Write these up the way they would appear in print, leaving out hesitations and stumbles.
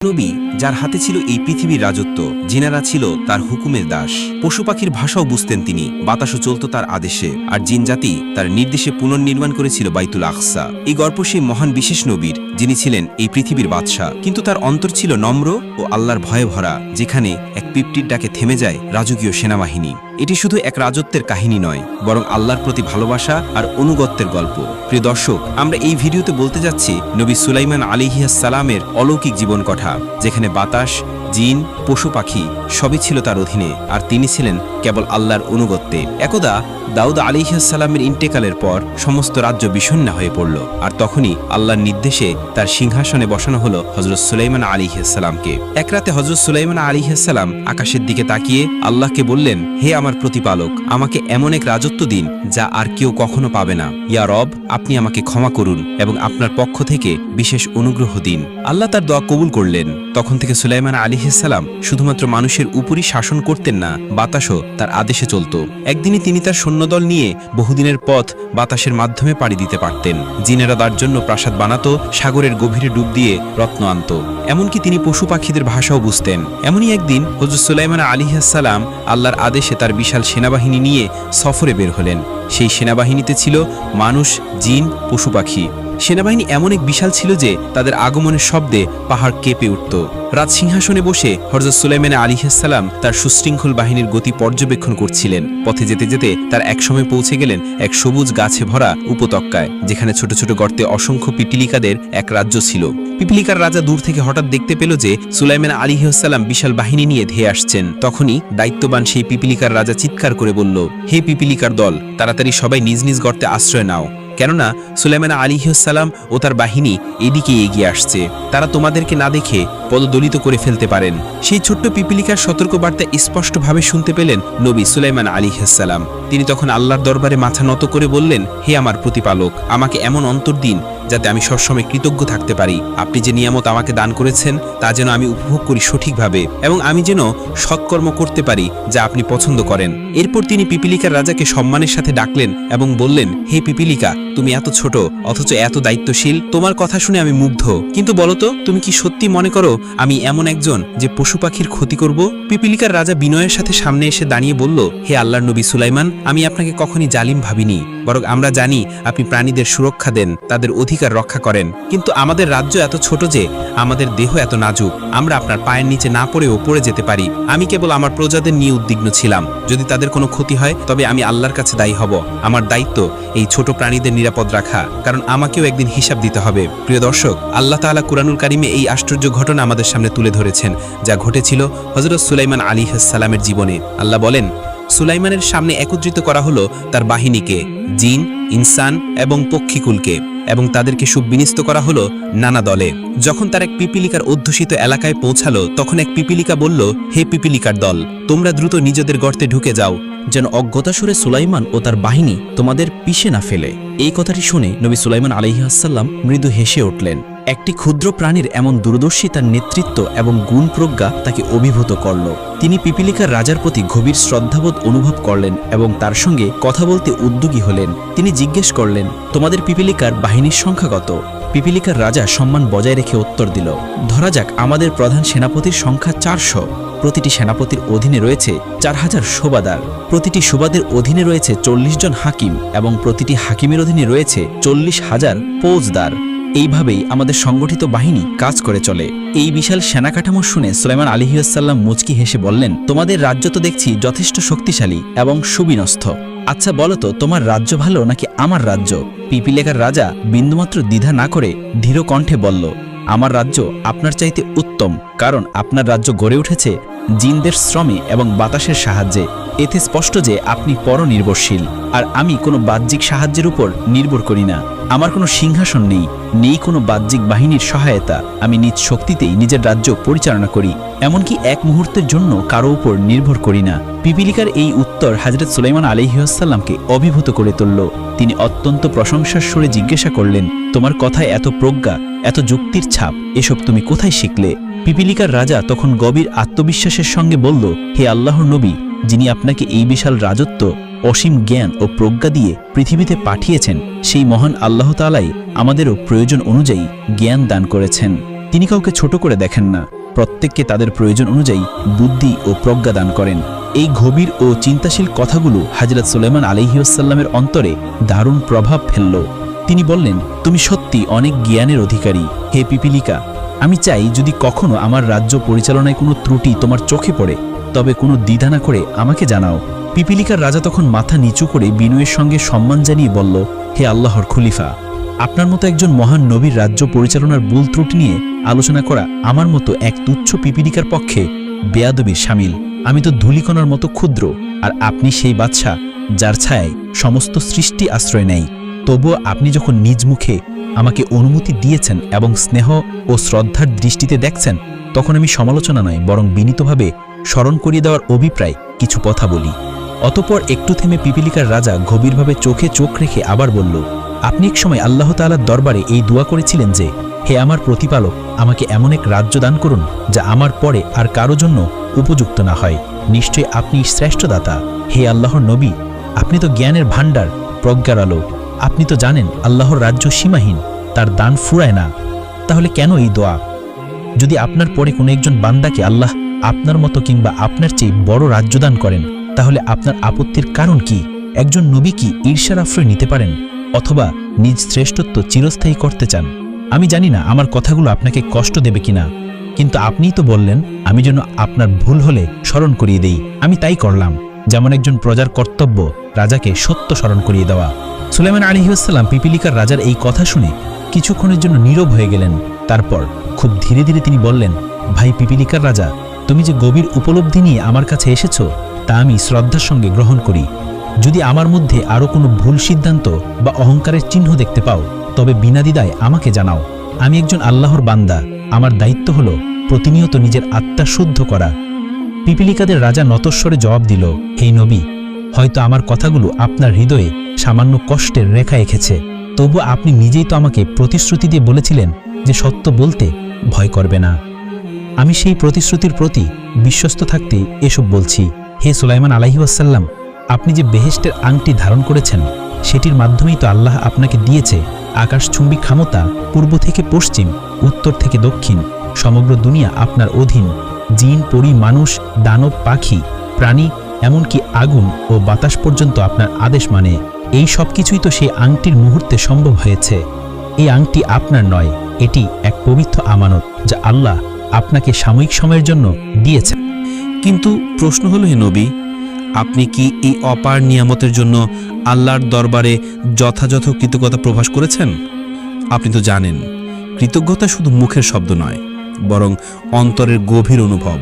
নবী যার হাতে ছিল এই পৃথিবীর রাজত্ব, জিনেরা ছিল তার হুকুমের দাস। পশু পাখির ভাষাও বুঝতেন তিনি, বাতাসও চলত তার আদেশে, আর জিন জাতি তার নির্দেশে পুনর্নির্মাণ করেছিল বাইতুল আকসা। এই গল্প সেই মহান বিশেষ নবীর, যিনি ছিলেন এই পৃথিবীর বাদশাহ, কিন্তু তার অন্তর ছিল নম্র ও আল্লাহর ভয়ে ভরা, যেখানে এক পিঁপড়ির ডাকে থেমে যায় রাজকীয় সেনাবাহিনী। এটি শুধু এক রাজত্বের কাহিনী নয়, বরং আল্লাহর প্রতি ভালোবাসা আর অনুগত্যের গল্প। প্রিয় দর্শক, আমরা এই ভিডিওতে বলতে যাচ্ছি নবী সুলাইমান আলাইহিস সালামের অলৌকিক জীবন কথা, যেখানে বাতাস, জিন, পশু পাখি সবই ছিল তার অধীনে, আর তিনি ছিলেন কেবল আল্লাহর অনুগত্যে। একদা দাউদ আলাইহিস সালামের ইন্তেকালের পর সমস্ত রাজ্য বিষণ্ণ হয়ে পড়ল, আর তখনই আল্লাহর নির্দেশে তার সিংহাসনে বসানো হলো হযরত সুলাইমান আলাইহিস সালামকে। এক রাতে হযরত সুলাইমান আলাইহিস সালাম আকাশের দিকে তাকিয়ে আল্লাহকে বললেন, হে আমার প্রতিপালক, আমাকে এমন এক রাজত্ব দিন যা আর কেউ কখনো পাবে না। ইয়া রব, আপনি আমাকে ক্ষমা করুন এবং আপনার পক্ষ থেকে বিশেষ অনুগ্রহ দিন। আল্লাহ তার দোয়া কবুল করলেন। তখন থেকে সুলাইমান আলাইহিস সালাম শুধুমাত্র মানুষের উপরই শাসন করতেন না, বাতাসও তার আদেশে চলত। একদিনই তিনি তার সৈন্যদল নিয়ে বহুদিনের পথ বাতাসের মাধ্যমে পাড়ি দিতে পারতেন। জিনেরা তার জন্য প্রাসাদ বানাতো, সাগরের গভীরে ডুব দিয়ে রত্ন আনত, এমনকি তিনি পশু পাখিদের ভাষাও বুঝতেন। এমনই একদিন হযরত সুলাইমান আলাইহিস সালাম আল্লাহর আদেশে তার বিশাল সেনাবাহিনী নিয়ে সফরে বের হলেন। সেই সেনাবাহিনীতে ছিল মানুষ, জিন, পশু পাখি। সেনাবাহিনী এমন এক বিশাল ছিল যে তাদের আগমনের শব্দে পাহাড় কেঁপে উঠত। রাজ সিংহাসনে বসে হযরত সুলাইমান আলাইহিস সালাম তার সুশৃঙ্খল বাহিনীর গতি পর্যবেক্ষণ করছিলেন। পথে যেতে যেতে তার একসময় পৌঁছে গেলেন এক সবুজ গাছে ভরা উপত্যকায়, যেখানে ছোট ছোট গর্তে অসংখ্য পিপিলিকাদের এক রাজ্য ছিল। পিপিলিকার রাজা দূর থেকে হঠাৎ দেখতে পেল যে সুলাইমান আলাইহিস সালাম বিশাল বাহিনী নিয়ে ধেয়ে আসছেন। তখনই দায়িত্ববান সেই পিপিলিকার রাজা চিৎকার করে বলল, হে পিপিলিকার দল, তাড়াতাড়ি সবাই নিজ নিজ গর্তে আশ্রয় নাও, কেননা সুলাইমান আলাইহিস সালাম ও তার বাহিনী এদিকে এগিয়ে আসছে। তারা তোমাদেরকে না দেখে পদদলিত করে ফেলতে পারেন। সেই ছোট্ট পিপিলিকার সতর্কবার্তা স্পষ্টভাবে শুনতে পেলেন নবী সুলাইমান আলাইহিস সালাম। তিনি তখন আল্লাহর দরবারে মাথা নত করে বললেন, হে আমার প্রতিপালক, আমাকে এমন অন্তর দিন যাতে আমি সবসময় কৃতজ্ঞ থাকতে পারি। আপনি যে নিয়ামত আমাকে দান করেছেন তা যেন আমি উপভোগ করি সঠিকভাবে, এবং আমি যেন সৎকর্ম করতে পারি যা আপনি পছন্দ করেন। এরপর তিনি পিপিলিকার রাজাকে সম্মানের সাথে ডাকলেন এবং বললেন, হে পিপিলিকা, তুমি এত ছোট অথচ এত দায়িত্বশীল, তোমার কথা শুনে আমি মুগ্ধ। কিন্তু বলতো, তুমি কি সত্যি মনে করো আমি এমন একজন যে পশু পাখির ক্ষতি করব? পিপিলিকার রাজা বিনয়ের সাথে সামনে এসে দাঁড়িয়ে বলল, হে আল্লাহর নবী সুলাইমান, আমি আপনাকে কখনই জালিম ভাবিনি, বরং আমরা জানি আপনি প্রাণীদের সুরক্ষা দেন, তাদের অধিকার রক্ষা করেন। কিন্তু আমাদের রাজ্য এত ছোট যে আমাদের দেহ এত নাজুক, আমরা আপনার পায়ের নিচে না পড়েও পড়ে যেতে পারি। আমি কেবল আমার প্রজাদের নিয়ে উদ্বিগ্ন ছিলাম। যদি তাদের কোনো ক্ষতি হয় তবে আমি আল্লাহর কাছে দায়ী হব। আমার দায়িত্ব এই ছোট প্রাণীদের নিরাপদ রাখা, কারণ আমাকেও একদিন হিসাব দিতে হবে। প্রিয় দর্শক, আল্লাহ তাআলা কুরআনুল কারিমে এই আশ্চর্য ঘটনা আমাদের সামনে তুলে ধরেছেন, যা ঘটেছিল হযরত সুলাইমান আলাইহিস সালামের জীবনে। আল্লাহ বলেন, সুলাইমানের সামনে একত্রিত করা হলো তার বাহিনীকে, জিন, ইনসান এবং পক্ষীকুলকে, এবং তাদেরকে সুবিন্যস্ত করা হলো নানা দলে। যখন তার এক পিপিলিকার অধ্যুষিত এলাকায় পৌঁছালো, তখন এক পিপিলিকা বলল, হে পিপিলিকার দল, তোমরা দ্রুত নিজেদের গর্তে ঢুকে যাও, যেন অজ্ঞতা সুরে সুলাইমান ও তার বাহিনী তোমাদের পিষে না ফেলে। এই কথাটি শুনে নবী সুলাইমান আলাইহিস সালাম মৃদু হেসে উঠলেন। একটি ক্ষুদ্র প্রাণীর এমন দূরদর্শী তার নেতৃত্ব এবং গুণ প্রজ্ঞা তাকে অভিভূত করল। তিনি পিপিলিকার রাজার প্রতি গভীর শ্রদ্ধাবোধ অনুভব করলেন এবং তার সঙ্গে কথা বলতে উদ্যোগী হলেন। তিনি জিজ্ঞেস করলেন, তোমাদের পিপিলিকার বাহিনীর সংখ্যা কত? পিপিলিকার রাজা সম্মান বজায় রেখে উত্তর দিল, ধরা যাক আমাদের প্রধান সেনাপতির সংখ্যা 400। প্রতিটি সেনাপতির অধীনে রয়েছে 4000 সুবাদার, প্রতিটি সুবাদের অধীনে রয়েছে 40 জন হাকিম, এবং প্রতিটি হাকিমের অধীনে রয়েছে 40,000 ফৌজদার। এইভাবেই আমাদের সংগঠিত বাহিনী কাজ করে চলে। এই বিশাল সেনা কাঠামো শুনে সুলাইমান আলাইহিস সালাম মুচকি হেসে বললেন, তোমাদের রাজ্য তো দেখছি যথেষ্ট শক্তিশালী এবং সুবিন্যস্ত। আচ্ছা বলতো, তোমার রাজ্য ভালো নাকি আমার রাজ্য? পিপিলিকার রাজা বিন্দুমাত্র দ্বিধা না করে ধীর কণ্ঠে বলল, আমার রাজ্য আপনার চাইতে উত্তম, কারণ আপনার রাজ্য গড়ে উঠেছে জিনদের শ্রমে এবং বাতাসের সাহায্যে। এতে স্পষ্ট যে আপনি পরনির্ভরশীল, আর আমি কোনো বাহ্যিক সাহায্যের উপর নির্ভর করি না। আমার কোনো সিংহাসন নেই, নেই কোনো বাহ্যিক বাহিনীর সহায়তা। আমি নিজ শক্তিতেই নিজের রাজ্য পরিচালনা করি, এমনকি এক মুহূর্তের জন্য কারো উপর নির্ভর করি না। পিপিলিকার এই উত্তর হযরত সুলাইমান আলাইহিস সালামকে অভিভূত করে তুলল। তিনি অত্যন্ত প্রশংসার সুরে জিজ্ঞাসা করলেন, তোমার কথায় এত প্রজ্ঞা, এত যুক্তির ছাপ, এসব তুমি কোথায় শিখলে? পিপিলিকার রাজা তখন গভীর আত্মবিশ্বাসের সঙ্গে বলল, হে আল্লাহর নবী, যিনি আপনাকে এই বিশাল রাজত্ব, অসীম জ্ঞান ও প্রজ্ঞা দিয়ে পৃথিবীতে পাঠিয়েছেন, সেই মহান আল্লাহ তাআলাই আমাদেরও প্রয়োজন অনুযায়ী জ্ঞান দান করেছেন। তিনি কাউকে ছোট করে দেখেন না, প্রত্যেককে তাদের প্রয়োজন অনুযায়ী বুদ্ধি ও প্রজ্ঞা দান করেন। এই গভীর ও চিন্তাশীল কথাগুলো হযরত সুলাইমান আলাইহিসসালামের অন্তরে দারুণ প্রভাব ফেলল। তিনি বললেন, তুমি সত্যি অনেক জ্ঞানের অধিকারী হে পিপিলিকা। আমি চাই যদি কখনো আমার রাজ্য পরিচালনায় কোনো ত্রুটি তোমার চোখে পড়ে তবে কোনো দ্বিধা না করে আমাকে জানাও। পিপিলিকার রাজা তখন মাথা নিচু করে বিনয়ের সঙ্গে সম্মান জানিয়ে বলল, হে আল্লাহর খলিফা, আপনার মতো একজন মহান নবীর রাজ্য পরিচালনার ভুল ত্রুটি নিয়ে আলোচনা করা আমার মতো এক তুচ্ছ পিপিলিকার পক্ষে বেয়াদবির শামিল। আমি তো ধূলিকণার মতো ক্ষুদ্র, আর আপনি সেই বাদশা যার ছায়ায় সমস্ত সৃষ্টি আশ্রয় নেয়। তবুও আপনি যখন নিজ মুখে আমাকে অনুমতি দিয়েছেন এবং স্নেহ ও শ্রদ্ধার দৃষ্টিতে দেখছেন, তখন আমি সমালোচনা নয় বরং বিনীতভাবে স্মরণ করিয়ে দেওয়ার অভিপ্রায় কিছু কথা বলি। অতঃপর একটু থেমে পিপিলিকার রাজা গভীরভাবে চোখে চোখ রেখে আবার বলল, আপনি এক সময় আল্লাহ তাআলার দরবারে এই দোয়া করেছিলেন যে, হে আমার প্রতিপালক, আমাকে এমন এক রাজ্য দান করুন যা আমার পরে আর কারো জন্য উপযুক্ত না হয়। নিশ্চয়ই আপনি শ্রেষ্ঠ দাতা। হে আল্লাহর নবী, আপনি তো জ্ঞানের ভাণ্ডার, প্রজ্ঞার আলো। আপনি তো জানেন আল্লাহর রাজ্য সীমাহীন, তার দান ফুরায় না। তাহলে কেন এই দোয়া? যদি আপনার পরে কোনো একজন বান্দাকে আল্লাহ আপনার মতো কিংবা আপনার চেয়ে বড় রাজ্য দান করেন, তাহলে আপনার আপত্তির কারণ কি? একজন নবী কি ঈর্ষার আশ্রয় নিতে পারেন অথবা নিজ শ্রেষ্ঠত্ব চিরস্থায়ী করতে চান? আমি জানি না আমার কথাগুলো আপনাকে কষ্ট দেবে কিনা, কিন্তু আপনিই তো বললেন আমি যেন আপনার ভুল হলে স্মরণ করিয়ে দেই। আমি তাই করলাম, যেমন একজন প্রজার কর্তব্য রাজাকে সত্য স্মরণ করিয়ে দেওয়া। সুলাইমান আলাইহিসসালাম পিপিলিকার রাজার এই কথা শুনে কিছুক্ষণের জন্য নীরব হয়ে গেলেন। তারপর খুব ধীরে ধীরে তিনি বললেন, ভাই পিপিলিকার রাজা, তুমি যে গভীর উপলব্ধি নিয়ে আমার কাছে এসেছো তা আমি শ্রদ্ধার সঙ্গে গ্রহণ করি। যদি আমার মধ্যে আরও কোনো ভুল সিদ্ধান্ত বা অহংকারের চিহ্ন দেখতে পাও তবে বিনা দ্বিধায় আমাকে জানাও। আমি একজন আল্লাহর বান্দা, আমার দায়িত্ব হলো প্রতিনিয়ত নিজের আত্মা শুদ্ধ করা। পিপিলিকাদের রাজা নতস্বরে জবাব দিল, হে নবী, হয়তো আমার কথাগুলো আপনার হৃদয়ে সামান্য কষ্টের রেখা এঁকেছে, তবু আপনি নিজেই তো আমাকে প্রতিশ্রুতি দিয়ে বলেছিলেন যে সত্য বলতে ভয় করবে না। আমি সেই প্রতিশ্রুতির প্রতি বিশ্বস্ত থাকতে এসব বলছি। হে সুলাইমান আলাইহিসসালাম, আপনি যে বেহেশতের আংটি ধারণ করেছেন সেটির মাধ্যমেই তো আল্লাহ আপনাকে দিয়েছে আকাশচুম্বী ক্ষমতা। পূর্ব থেকে পশ্চিম, উত্তর থেকে দক্ষিণ সমগ্র দুনিয়া আপনার অধীন। জিন, পরী, মানুষ, দানব, পাখি, প্রাণী, এমনকি আগুন ও বাতাস পর্যন্ত আপনার আদেশ মানে। এই সব কিছুই তো সেই আংটির মুহূর্তে সম্ভব হয়েছে। এই আংটি আপনার নয়, এটি এক পবিত্র আমানত যা আল্লাহ আপনাকে সাময়িক সময়ের জন্য দিয়েছেন। কিন্তু প্রশ্ন হলো, হে নবী, আপনি কি এই অপার নিয়ামতের জন্য আল্লাহর দরবারে যথাযথ কৃতজ্ঞতা প্রকাশ করেছেন? আপনি তো জানেন কৃতজ্ঞতা শুধু মুখের শব্দ নয়, বরং অন্তরের গভীর অনুভব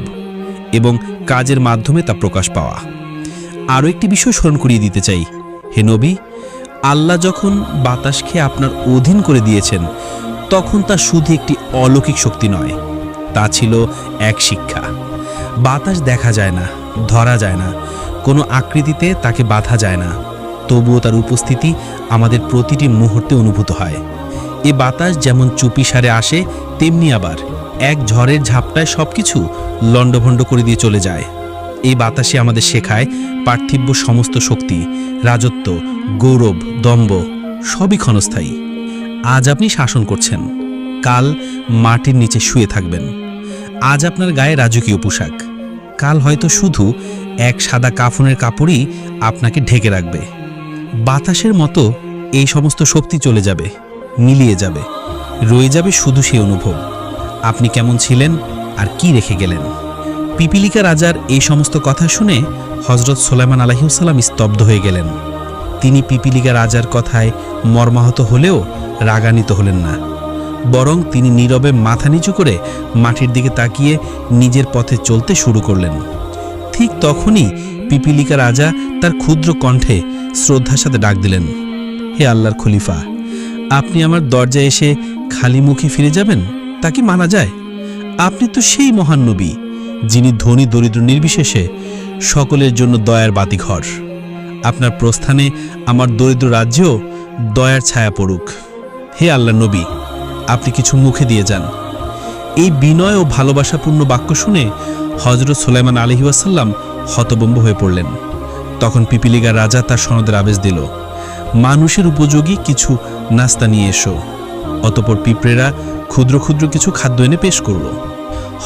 এবং কাজের মাধ্যমে তা প্রকাশ পাওয়া। আরও একটি বিষয় স্মরণ করিয়ে দিতে চাই, হে নবী, আল্লাহ যখন বাতাসকে আপনার অধীন করে দিয়েছেন তখন তা শুধু একটি অলৌকিক শক্তি নয়, তা ছিল এক শিক্ষা। বাতাস দেখা যায় না, ধরা যায় না, কোনো আকৃতিতে তাকে বাঁধা যায় না, তবুও তার উপস্থিতি আমাদের প্রতিটি মুহূর্তে অনুভূত হয়। এ বাতাস যেমন চুপিসারে আসে, তেমনি আবার এক ঝড়ের ঝাপটায় সব কিছু লণ্ডভণ্ড করে দিয়ে চলে যায়। এই বাতাসে আমাদের শেখায় পার্থিব্য সমস্ত শক্তি, রাজত্ব, গৌরব, দম্ভ সবই ক্ষণস্থায়ী। আজ আপনি শাসন করছেন, কাল মাটির নিচে শুয়ে থাকবেন। আজ আপনার গায়ে রাজকীয় পোশাক, কাল হয়তো শুধু এক সাদা কাফনের কাপড়ই আপনাকে ঢেকে রাখবে। বাতাসের মতো এই সমস্ত শক্তি চলে যাবে, মিলিয়ে যাবে, রয়ে যাবে শুধু সেই অনুভব আপনি কেমন ছিলেন আর কি রেখে গেলেন। পিপিলিকা রাজার এই সমস্ত কথা শুনে হযরত সুলাইমান আলাইহিসসালাম স্তব্ধ হয়ে গেলেন। তিনি পিপিলিকা রাজার কথায় মর্মাহত হলেও রাগান্বিত হলেন না, বরং তিনি নীরবে মাথা নিচু করে মাটির দিকে তাকিয়ে নিজের পথে চলতে শুরু করলেন। ঠিক তখনই পিপিলিকা রাজা তার ক্ষুদ্র কণ্ঠে শ্রদ্ধার সাথে ডাক দিলেন, হে আল্লাহর খলিফা, আপনি আমার দরজায় এসে খালি মুখে ফিরে যাবেন তা কি মানা যায়? আপনি তো সেই মহান নবী যিনি ধনী দরিদ্র নির্বিশেষে সকলের জন্য দয়ার বাতিঘর। আপনার প্রস্থানে আমার দরিদ্র রাজ্যেও দয়ার ছায়া পড়ুক। হে আল্লাহর নবী, আপনি কিছু মুখে দিয়ে যান। এই বিনয় ও ভালোবাসাপূর্ণ বাক্য শুনে হযরত সুলাইমান আলাইহিসসালাম হতভম্ব হয়ে পড়লেন। তখন পিপিলিকা রাজা তার সনদের আদেশ দিল, মানুষের উপযোগী কিছু নাস্তা নিয়ে এসো। অতঃপর পিঁপড়েরা ক্ষুদ্র ক্ষুদ্র কিছু খাদ্য এনে পেশ করল।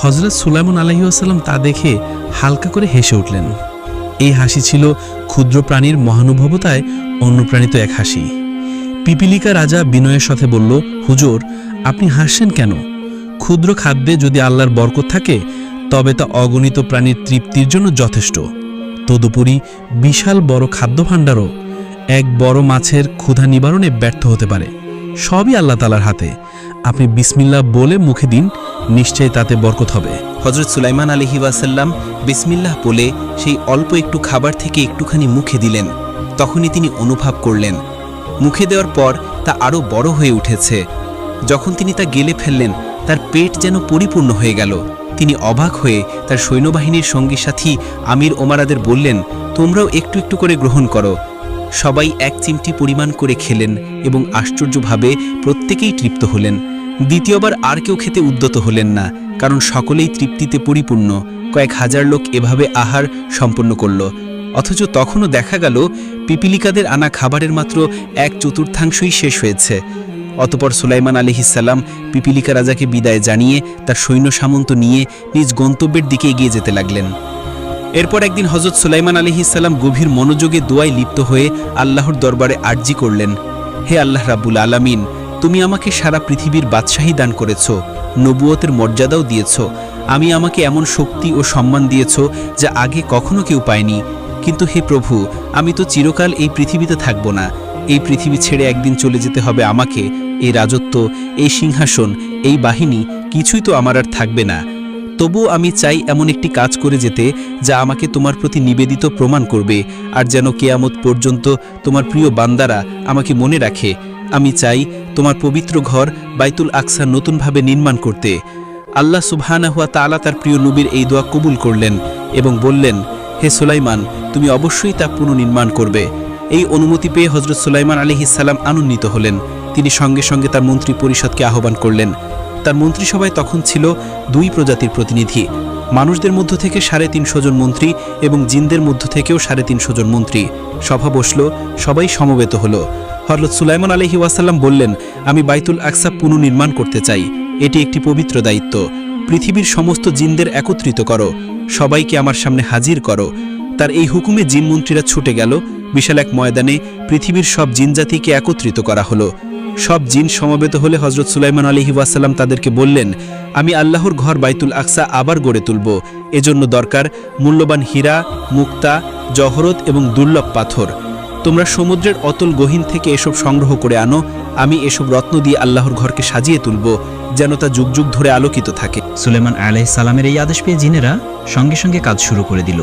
হযরত সুলাইমান আলাইহিসসালাম তা দেখে হালকা করে হেসে উঠলেন। এই হাসি ছিল ক্ষুদ্র প্রাণীর মহানুভবতায় অনুপ্রাণিত এক হাসি। পিপিলিকা রাজা বিনয়ের সাথে বলল, হুজুর, আপনি হাসছেন কেন? ক্ষুদ্র খাদ্যে যদি আল্লাহর বরকত থাকে তবে তা অগণিত প্রাণীর তৃপ্তির জন্য যথেষ্ট। তদুপরি বিশাল বড় খাদ্য ভাণ্ডারও এক বড় মাছের ক্ষুধা নিবারণে ব্যর্থ হতে পারে। সবই আল্লাহ তাআলার হাতে। আপনি বিসমিল্লাহ বলে মুখে দিন, নিশ্চয়ই তাতে বরকত হবে। হযরত সুলাইমান আলাইহি ওয়াসাল্লাম বিসমিল্লাহ বলে সেই অল্প একটু খাবার থেকে একটুখানি মুখে দিলেন। তখনই তিনি অনুভব করলেন মুখে দেওয়ার পর তা আরও বড় হয়ে উঠেছে। যখন তিনি তা গেলে ফেললেন, তার পেট যেন পরিপূর্ণ হয়ে গেল। তিনি অবাক হয়ে তার সৈন্যবাহিনীর সঙ্গী সাথী আমির ওমারাদের বললেন, তোমরাও একটু একটু করে গ্রহণ করো। সবাই এক চিমটি পরিমাণ করে খেলেন এবং আশ্চর্যভাবে প্রত্যেকেই তৃপ্ত হলেন। দ্বিতীয়বার আর কেউ খেতে উদ্যত হলেন না, কারণ সকলেই তৃপ্তিতে পরিপূর্ণ। কয়েক হাজার লোক এভাবে আহার সম্পন্ন করল। অথচ তখনও দেখা গেল পিপিলিকাদের আনা খাবারের মাত্র 1/4 শেষ হয়েছে। অতপর সুলাইমান আলাইহিসসালাম পিপিলিকা রাজাকে বিদায় জানিয়ে তার সৈন্য সামন্ত নিয়ে নিজ গন্তব্যের দিকে এগিয়ে যেতে লাগলেন। এরপর একদিন হযরত সুলাইমান আলাইহিসসালাম গভীর মনোযোগে দোয়ায় লিপ্ত হয়ে আল্লাহর দরবারে আরজি করলেন, হে আল্লাহ রাব্বুল আলামিন, তুমি আমাকে সারা পৃথিবীর বাদশাহী দান করেছ, নবুয়তের মর্যাদাও দিয়েছ। আমাকে এমন শক্তি ও সম্মান দিয়েছ যা আগে কখনো কেউ পায়নি। কিন্তু হে প্রভু, আমি তো চিরকাল এই পৃথিবীতে থাকব না। এই পৃথিবী ছেড়ে একদিন চলে যেতে হবে আমাকে। এই রাজত্ব, এই সিংহাসন, এই বাহিনী কিছুই তো আমার আর থাকবে না। তবুও আমি চাই এমন একটি কাজ করে যেতে যা আমাকে তোমার প্রতি নিবেদিত প্রমাণ করবে, আর যেন কিয়ামত পর্যন্ত তোমার প্রিয় বান্দারা আমাকে মনে রাখে। আমি চাই তোমার পবিত্র ঘর বাইতুল আকসা নতুনভাবে নির্মাণ করতে। আল্লাহ সুবহানাহু ওয়া তাআলা তার প্রিয় নবীর এই দোয়া কবুল করলেন এবং বললেন, হে সুলাইমান, তুমি অবশ্যই তা পুনর্নির্মাণ করবে। এই অনুমতি পেয়ে হযরত সুলাইমান আলাইহিসসালাম আনন্দিত হলেন। তিনি সঙ্গে সঙ্গে তার মন্ত্রী পরিষদকে আহ্বান করলেন। তার মন্ত্রিসভায় তখন ছিল 2 প্রজাতির প্রতিনিধি। মানুষদের মধ্য থেকে 350 জন মন্ত্রী এবং জিনদের মধ্য থেকেও 350 জন মন্ত্রী। সভা বসল, সবাই সমবেত হলো। হযরত সুলাইমান আলাইহি ওয়াসাল্লাম বললেন, আমি বাইতুল আকসা পুনর্নির্মাণ করতে চাই। এটি একটি পবিত্র দায়িত্ব। পৃথিবীর সমস্ত জিনদের একত্রিত করো, সবাইকে আমার সামনে হাজির করো। তার এই হুকুমে জিন মন্ত্রীরা ছুটে গেল। বিশাল এক ময়দানে পৃথিবীর সব জিনজাতিকে একত্রিত করা হলো। সব জিন সমবেত হলে হযরত সুলাইমান আলাইহি ওয়াসাল্লাম তাদেরকে বললেন, আমি আল্লাহর ঘর বাইতুল আকসা আবার গড়ে তুলব। এজন্য দরকার মূল্যবান হীরা, মুক্তা, জহরত এবং দুর্লভ পাথর। তোমরা সমুদ্রের অতল গহীন থেকে এসব সংগ্রহ করে আনো। আমি এসব রত্ন দিয়ে আল্লাহর ঘরকে সাজিয়ে তুলব, যেন তা যুগ যুগ ধরে আলোকিত থাকে। সুলাইমান আলাইহিস সালামের এই আদেশ পেয়ে জিনেরা সঙ্গে সঙ্গে কাজ শুরু করে দিল।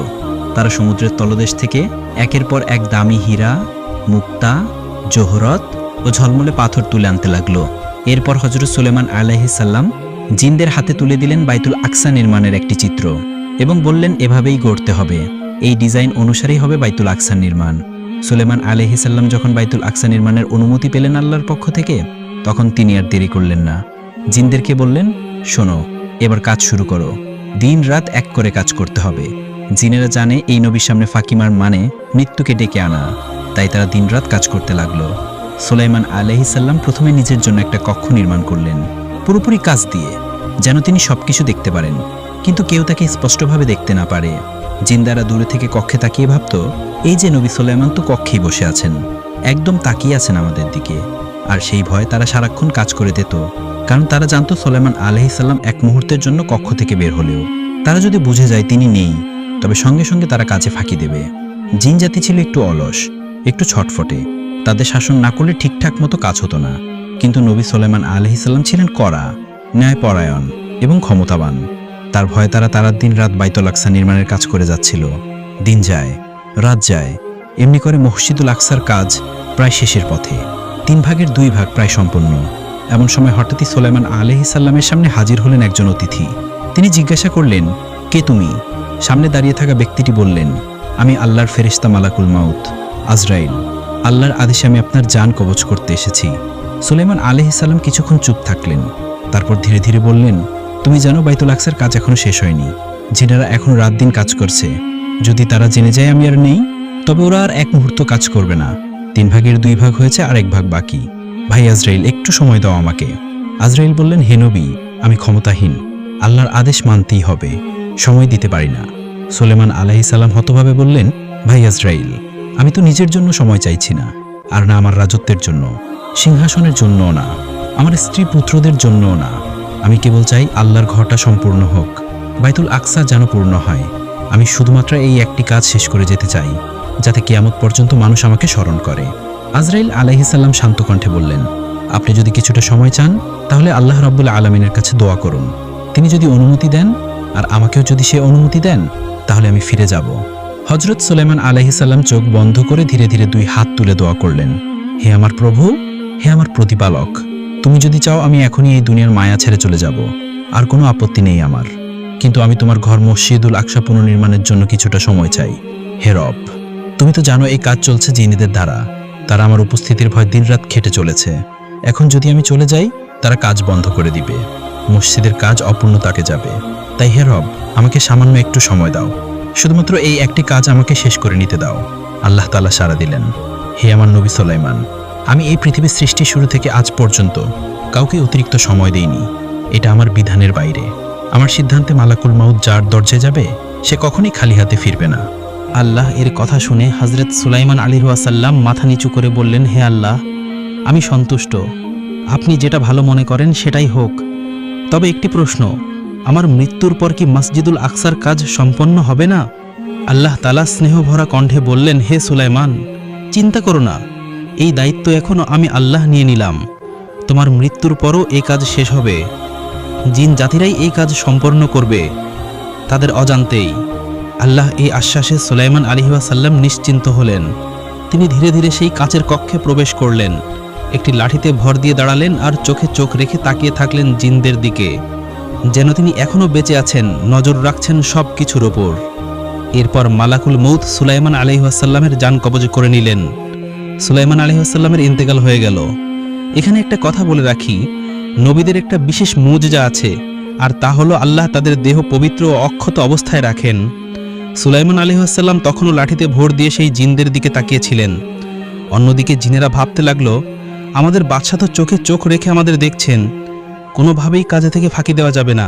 তারা সমুদ্রের তলদেশ থেকে একের পর এক দামি হীরা, মুক্তা, জোহরত ও ঝলমলে পাথর তুলে আনতে লাগলো। এরপর হযরত সুলাইমান আলাইহিস সালাম জিনদের হাতে তুলে দিলেন বাইতুল আকসা নির্মাণের একটি চিত্র এবং বললেন, এভাবেই গড়তে হবে। এই ডিজাইন অনুসারেই হবে বাইতুল আকসা নির্মাণ। সুলাইমান আলাইহিস সালাম যখন বাইতুল আকসা নির্মাণের অনুমতি পেলেন আল্লাহর পক্ষ থেকে, তখন তিনি আর দেরি করলেন না। জিনদেরকে বললেন, শোনো, এবার কাজ শুরু করো। দিন রাত এক করে কাজ করতে হবে। জিনেরা জানে এই নবীর সামনে ফাকিমার মানে মৃত্যুকে ডেকে আনা, তাই তারা দিনরাত কাজ করতে লাগলো। সুলাইমান আলাইহিস সালাম প্রথমে নিজের জন্য একটা কক্ষ নির্মাণ করলেন, পুরোপুরি কাজ দিয়ে, যেন তিনি সবকিছু দেখতে পারেন, কিন্তু কেউ তাকে স্পষ্টভাবে দেখতে না পারে। জিন্দারা দূরে থেকে কক্ষে তাকিয়ে ভাবত, এই যে নবী সুলাইমান তো কক্ষেই বসে আছেন, একদম তাকিয়ে আছেন আমাদের দিকে। আর সেই ভয়ে তারা সারাক্ষণ কাজ করে দিত, কারণ তারা জানতো সুলাইমান আলাইহিস সালাম এক মুহূর্তের জন্য কক্ষ থেকে বের হলেও তারা যদি বুঝে যায় তিনি নেই, তবে সঙ্গে সঙ্গে তারা কাজে ফাঁকি দেবে। জিন জাতি ছিল একটু অলস, একটু ছটফটে। তাদের শাসন না করলে ঠিকঠাক মতো কাজ হতো না। কিন্তু নবী সুলাইমান আলাইহিস সালাম ছিলেন কড়া, ন্যায়পরায়ণ এবং ক্ষমতাবান। তার ভয়ে তারা দিন রাত বাইতুল আকসা নির্মাণের কাজ করে যাচ্ছিল। দিন যায়, রাত যায়, এমনি করে মসজিদুল আকসার কাজ প্রায় শেষের পথে। 3 ভাগের 2 ভাগ প্রায় সম্পন্ন। এমন সময় হঠাৎই সুলাইমান আলাইহিস সালামের সামনে হাজির হলেন একজন অতিথি। তিনি জিজ্ঞাসা করলেন, কে তুমি? সামনে দাঁড়িয়ে থাকা ব্যক্তিটি বললেন, আমি আল্লাহর ফেরেশতা মালাকুল মাউত, আজরাইল। আল্লাহর আদেশে আমি আপনার জান কবজ করতে এসেছি। সুলাইমান আলাইহিস সালাম কিছুক্ষণ চুপ থাকলেন, তারপর ধীরে ধীরে বললেন, তুমি জানো বাইতুল আকসার কাজ এখনো শেষ হয়নি। জিনেরা এখন রাত দিন কাজ করছে। যদি তারা জেনে যায় আমি আর নেই, তবে ওরা আর এক মুহূর্ত কাজ করবে না। 3 ভাগের 2 ভাগ হয়েছে আর 1 ভাগ বাকি। ভাই আজরাইল, একটু সময় দাও আমাকে। আজরাইল বললেন, হে নবী, আমি ক্ষমতাহীন, আল্লাহর আদেশ মানতেই হবে, সময় দিতে পারি না। সুলেমান আলাইহিস সালাম হতভাবে বললেন, ভাই আজরাইল, আমি তো নিজের জন্য সময় চাইছি না, আর না আমার রাজত্বের জন্য, সিংহাসনের জন্যও না, আমার স্ত্রী পুত্রদের জন্যও না। আমি কেবল চাই আল্লাহর ঘরটা সম্পূর্ণ হোক, বাইতুল আকসা যেন পূর্ণ হয়। আমি শুধুমাত্র এই একটি কাজ শেষ করে যেতে চাই, যাতে কিয়ামত পর্যন্ত মানুষ আমাকে স্মরণ করে। আজরাইল আলাইহিস সালাম শান্ত কণ্ঠে বললেন, আপনি যদি কিছুটা সময় চান তাহলে আল্লাহ রাব্বুল আলামিনের কাছে দোয়া করুন। তিনি যদি অনুমতি দেন, আর আমাকেও যদি সে অনুমতি দেন, তাহলে আমি ফিরে যাব। হযরত সুলাইমান আলাইহিস সালাম চোখ বন্ধ করে ধীরে ধীরে 2 হাত তুলে দোয়া করলেন, হে আমার প্রভু, হে আমার প্রতিপালক, তুমি যদি চাও আমি এখনই এই দুনিয়ার মায়া ছেড়ে চলে যাব, আর কোনো আপত্তি নেই আমার, কিন্তু আমি তোমার ঘর মসজিদুল আকসা পুনর্নির্মাণের জন্য কিছুটা সময় চাই। হে রব, তুমি তো জানো এই কাজ চলছে জিনেদের দ্বারা, তারা আমার উপস্থিতির ভয় দিনরাত খেটে চলেছে। এখন যদি আমি চলে যাই, তারা কাজ বন্ধ করে দিবে, মসজিদের কাজ অপূর্ণ থাকে যাবে। তাই হে রব, আমাকে সামান্য একটু সময় দাও, শুধুমাত্র এই একটি কাজ আমাকে শেষ করে নিতে দাও। আল্লাহ তাআলা সাড়া দিলেন, হে আমার নবী সুলাইমান, আমি এই পৃথিবীর সৃষ্টি শুরু থেকে আজ পর্যন্ত কাউকে অতিরিক্ত সময় দেইনি, এটা আমার বিধানের বাইরে। আমার সিদ্ধান্তে মালাকুল মাউত যার দরজায় যাবে, সে কখনোই খালি হাতে ফিরবে না। আল্লাহ এর কথা শুনে হযরত সুলাইমান আলাইহিস সালাম মাথা নিচু করে বললেন, হে আল্লাহ, আমি সন্তুষ্ট, আপনি যেটা ভালো মনে করেন সেটাই হোক। তবে একটি প্রশ্ন, আমার মৃত্যুর পর কি মসজিদুল আকসার কাজ সম্পন্ন হবে না? আল্লাহ তাআলা স্নেহভরা কণ্ঠে বললেন, হে সুলাইমান, চিন্তা করো না, এই দায়িত্ব এখনও আমি আল্লাহ নিয়ে নিলাম। তোমার মৃত্যুর পরও এই কাজ শেষ হবে, জিন জাতিরাই এই কাজ সম্পন্ন করবে তাদের অজান্তেই। আল্লাহ এই আশ্বাসে সুলাইমান আলাইহিস সালাম নিশ্চিন্ত হলেন। তিনি ধীরে ধীরে সেই কাচের কক্ষে প্রবেশ করলেন, একটি লাঠিতে ভর দিয়ে দাঁড়ালেন আর চোখে চোখ রেখে তাকিয়ে থাকলেন জিনদের দিকে, যেন তিনি এখনও বেঁচে আছেন, নজর রাখছেন সব কিছুর ওপর। এরপর মালাকুল মউত সুলাইমান আলাইহিস সালামের জান কবজ করে নিলেন। সুলাইমান আলাইহিস সালামের ইন্তেকাল হয়ে গেল। এখানে একটা কথা বলে রাখি, নবীদের একটা বিশেষ মুজজা আছে, আর তা হলো আল্লাহ তাদের দেহ পবিত্র ও অক্ষত অবস্থায় রাখেন। সুলাইমান আলাইহিস সালাম তখনও লাঠিতে ভর দিয়ে সেই জিনদের দিকে তাকিয়েছিলেন। অন্যদিকে জিনেরা ভাবতে লাগলো, আমাদের বাদশা তো চোখে চোখ রেখে আমাদের দেখছেন, কোনোভাবেই কাজে থেকে ফাঁকি দেওয়া যাবে না,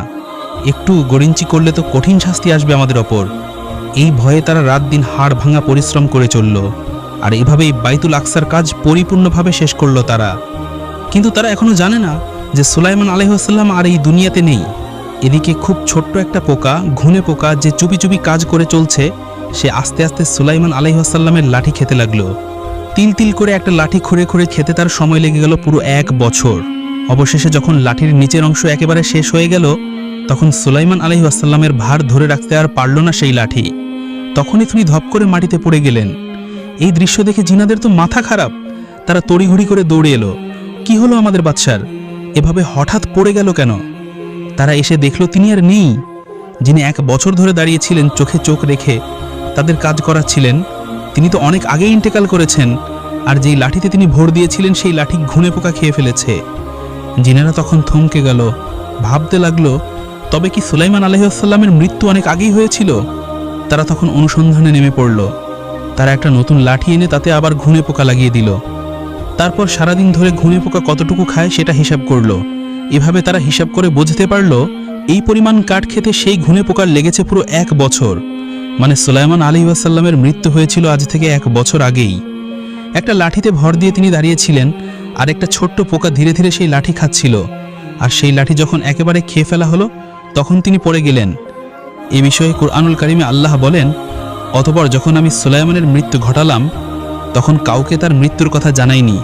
একটু গড়িঞ্চি করলে তো কঠিন শাস্তি আসবে আমাদের ওপর। এই ভয়ে তারা রাত দিন হাড় ভাঙা পরিশ্রম করে চলল, আর এভাবেই বাইতুল আকসার কাজ পরিপূর্ণভাবে শেষ করল তারা। কিন্তু তারা এখনো জানে না যে সুলাইমান আলাইহিস সালাম আর এই দুনিয়াতে নেই। এদিকে খুব ছোট্ট একটা পোকা, ঘুনে পোকা, যে চুপি চুপি কাজ করে চলছে, সে আস্তে আস্তে সুলাইমান আলাইহিস সালামের লাঠি খেতে লাগলো। তিল তিল করে একটা লাঠি খুঁড়ে খুঁড়ে খেতে তার সময় লেগে গেল পুরো 1 বছর। অবশেষে যখন লাঠির নিচের অংশ একেবারে শেষ হয়ে গেল, তখন সুলাইমান আলাইহিস সালামের ভার ধরে রাখতে আর পারল না সেই লাঠি। তখনই তিনি ধপ করে মাটিতে পড়ে গেলেন। এই দৃশ্য দেখে জিনাদের তো মাথা খারাপ, তারা তড়িঘড়ি করে দৌড়ে এলো, কি হলো আমাদের বাদশার, এভাবে হঠাৎ পড়ে গেল কেন? তারা এসে দেখলো তিনি আর নেই। যিনি 1 বছর ধরে দাঁড়িয়েছিলেন চোখে চোখ রেখে তাদের কাজ করাচ্ছিলেন, তিনি তো অনেক আগেই ইন্তেকাল করেছেন, আর যেই লাঠিতে তিনি ভর দিয়েছিলেন সেই লাঠি ঘুনে পোকা খেয়ে ফেলেছে। জিনেরা তখন থমকে গেল, ভাবতে লাগলো, তবে কি সুলাইমান আলাইহিস সালামের মৃত্যু অনেক আগেই হয়েছিল? তারা তখন অনুসন্ধানে নেমে পড়ল। তারা একটা নতুন লাঠি এনে তাতে আবার ঘুনে পোকা লাগিয়ে দিল। তারপর সারাদিন ধরে ঘুনে পোকা কতটুকু খায় সেটা হিসাব করলো। এভাবে তারা হিসাব করে বুঝতে পারল, এই পরিমাণ কাঠ খেতে সেই ঘুনে পোকার লেগেছে পুরো 1 বছর। মানে সুলাইমান আলাইহিস সালামের মৃত্যু হয়েছিল আজ থেকে 1 বছর আগেই। একটা লাঠিতে ভর দিয়ে তিনি দাঁড়িয়েছিলেন, আর একটা ছোট্ট পোকা ধীরে ধীরে সেই লাঠি খাচ্ছিল, আর সেই লাঠি যখন একেবারে খেয়ে ফেলা হলো, তখন তিনি পড়ে গেলেন। এ বিষয়ে কুরআনুল কারিমে আল্লাহ বলেন, অতঃপর যখন আমি সুলাইমানের মৃত্যু ঘটালাম, তখন কাউকে তার মৃত্যুর কথা জানাইনি,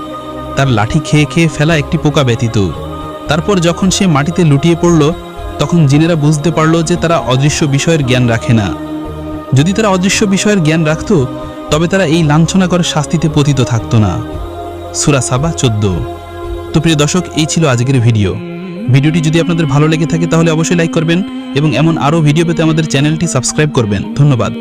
তার লাঠি খেয়ে খেয়ে ফেলা একটি পোকা ব্যতীত। তারপর যখন সে মাটিতে লুটিয়ে পড়ল, তখন জিনেরা বুঝতে পারল যে তারা অদৃশ্য বিষয়ের জ্ঞান রাখে না। যদি তারা অদৃশ্য বিষয়ের জ্ঞান রাখত, তবে তারা এই লাঞ্ছনাকর শাস্তিতে পতিত থাকত না। সূরা সাবা 14। তো প্রিয় দর্শক, এই ছিল আজকের ভিডিওটি যদি আপনাদের ভালো লেগে থাকে তাহলে অবশ্যই লাইক করবেন, এবং এমন আরও ভিডিও পেতে আমাদের চ্যানেলটি সাবস্ক্রাইব করবেন। ধন্যবাদ।